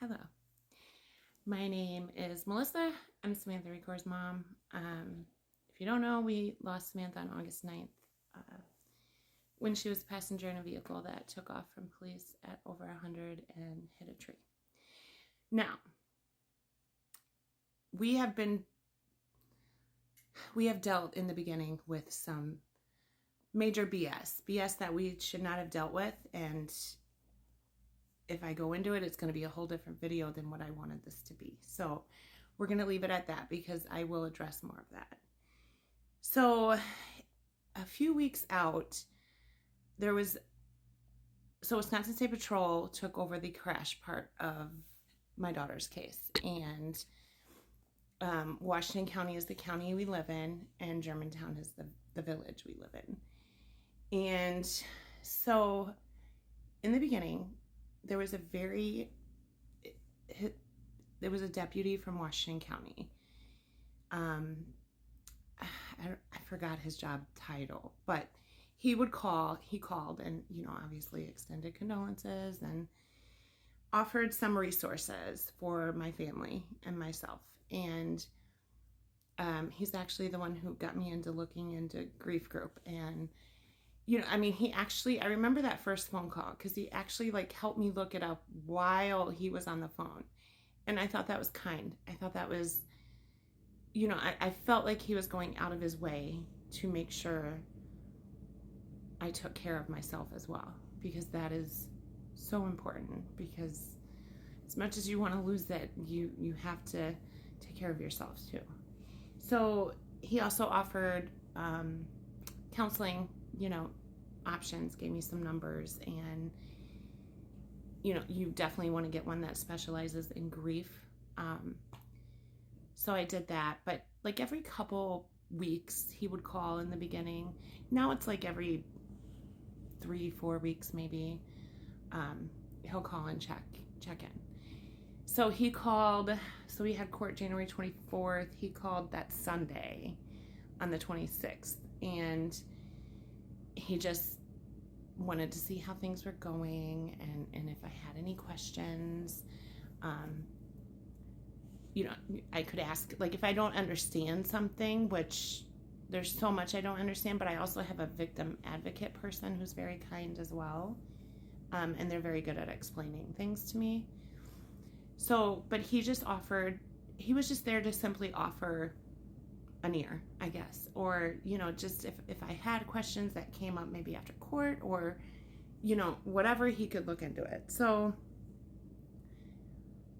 Hello. My name is Melissa. I'm Samantha Recor's mom. If you don't know, we lost Samantha on August 9th when she was a passenger in a vehicle that took off from police at over 100 and hit a tree. Now, we have dealt in the beginning with some major BS that we should not have dealt with, and if I go into it, it's going to be a whole different video than what I wanted this to be. So we're going to leave it at that because I will address more of that. So a few weeks out, Wisconsin State Patrol took over the crash part of my daughter's case, and Washington County is the county we live in, and Germantown is the village we live in. And so in the beginning, there was a deputy from Washington County. I forgot his job title, but he called and, obviously extended condolences and offered some resources for my family and myself. And he's actually the one who got me into looking into grief group. And I remember that first phone call because he actually helped me look it up while he was on the phone. And I thought that was kind. I thought that was, I felt like he was going out of his way to make sure I took care of myself as well, because that is so important, because as much as you want to lose it, you have to take care of yourself too. So he also offered counseling, options, gave me some numbers, and you definitely want to get one that specializes in grief. So I did that, but every couple weeks he would call in the beginning. Now it's every 3-4 weeks maybe. He'll call and check in. So he called, so we had court January 24th. He called that Sunday on the 26th, and he just wanted to see how things were going and if I had any questions. I could ask, if I don't understand something, which there's so much I don't understand, but I also have a victim advocate person who's very kind as well. And they're very good at explaining things to me. So, but he was just there to simply offer an ear, I guess, or, just if I had questions that came up maybe after court, or, whatever, he could look into it. So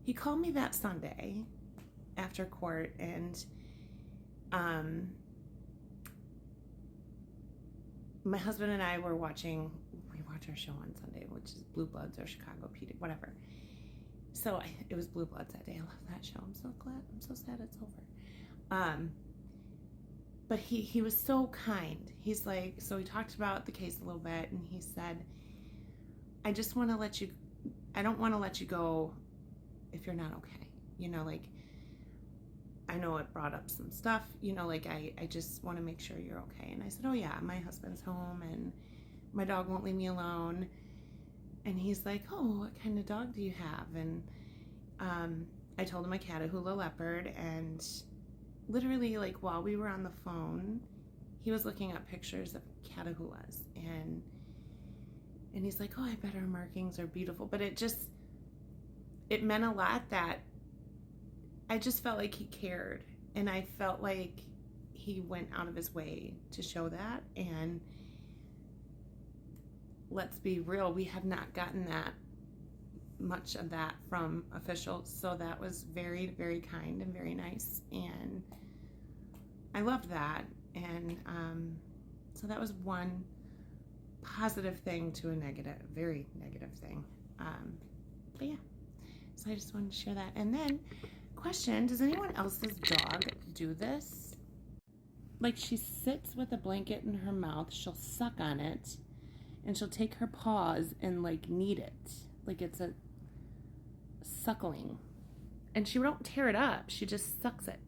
he called me that Sunday after court, and my husband and I we watch our show on Sunday, which is Blue Bloods or Chicago PD, whatever. So it was Blue Bloods that day. I love that show. I'm so glad. I'm so sad it's over. But he was so kind. He's so we talked about the case a little bit, and he said, I don't want to let you go if you're not okay. I know it brought up some stuff, I just want to make sure you're okay. And I said, oh yeah, my husband's home and my dog won't leave me alone. And he's like, oh, what kind of dog do you have? And I told him a Catahoula leopard, and literally while we were on the phone, he was looking up pictures of Catahoulas, and he's like, oh, I bet our markings are beautiful. But it meant a lot that I just felt like he cared, and I felt like he went out of his way to show that. And let's be real, we have not gotten that much of that from officials, so that was very, very kind and very nice, and I loved that. And so that was one positive thing to a very negative thing. But yeah, so I just wanted to share that. And then, question, does anyone else's dog do this? She sits with a blanket in her mouth, she'll suck on it, and she'll take her paws and knead it it's a suckling, and she don't tear it up, she just sucks it.